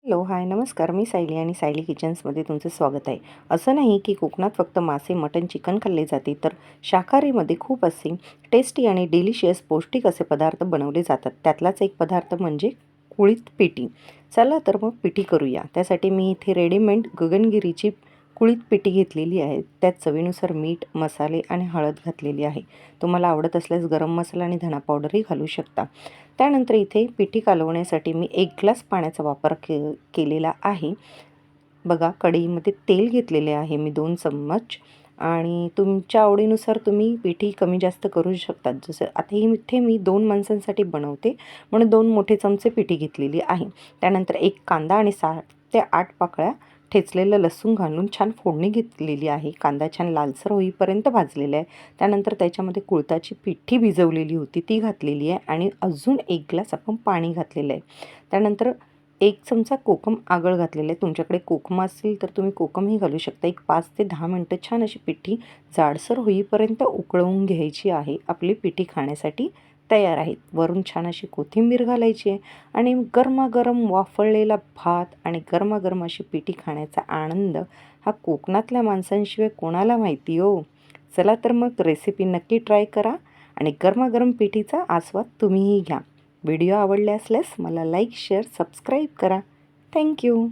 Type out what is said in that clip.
Hello, हाय, नमस्कार. मी सायली आणि सायली किचन्समध्ये तुमचं स्वागत आहे. असं नाही की कोकणात फक्त मासे, मटण, चिकन खाल्ले जाते, तर शाकाहारीमध्ये खूप असे टेस्टी आणि डिलिशियस पौष्टिक असे पदार्थ बनवले जातात. त्यातलाच एक पदार्थ म्हणजे कुळीथ पिठी. चला तर मग पिठी करूया. त्यासाठी मी इथे रेडीमेड गगनगिरीची कुळीथ पिठी घेतलेली आहे. त्यात चवीनुसार मीठ, मसाले आणि हळद घातलेली आहे. तुम्हाला आवडत असल्यास गरम मसाला आणि धना पावडरही घालू शकता. त्यानंतर इथे पिठी कालवण्यासाठी मी 1 ग्लास पाण्याचा वापर केलेला आहे. बघा, कढईमध्ये तेल घेतलेले आहे मी 2 चम्मच आणि तुमच्या आवडीनुसार तुम्ही पिठी कमी जास्त करू शकता. जसं आता इथे मी 2 माणसांसाठी बनवते म्हणून 2 मोठे चमचे पिठी घेतलेली आहे. त्यानंतर 1 कांदा आणि 7 ते 8 पाकळ्या ठेचलेलं लसूण घालून छान फोडणी घेतलेली आहे. कांदा छान लालसर होईपर्यंत भाजलेला आहे. त्यानंतर त्याच्यामध्ये कुळथाची पिठी भिजवलेली होती ती घातलेली आहे आणि अजून 1 ग्लास आपण पाणी घातलेलं आहे. त्यानंतर 1 चमचा कोकम आगळ घातलेलं आहे. तुमच्याकडे कोकम असेल तर तुम्ही कोकमही घालू शकता. एक 5 ते 10 मिनटं छान अशी पिठी जाडसर होईपर्यंत उकळवून घ्यायची आहे. आपली पिठी खाण्यासाठी तयार आहे. वरून छान अशी कोथिंबीर घालायची आहे आणि गरमागरम वाफळलेला भात आणि गरमागरम अशी पिठी खाण्याचा आनंद हा कोकणातल्या माणसांशिवाय कोणाला माहिती हो. चला तर मग रेसिपी नक्की ट्राय करा आणि गरमागरम पिठीचा आस्वाद तुम्हीही घ्या. व्हिडिओ आवडले असल्यास मला लाईक, शेअर, सबस्क्राईब करा. थँक्यू.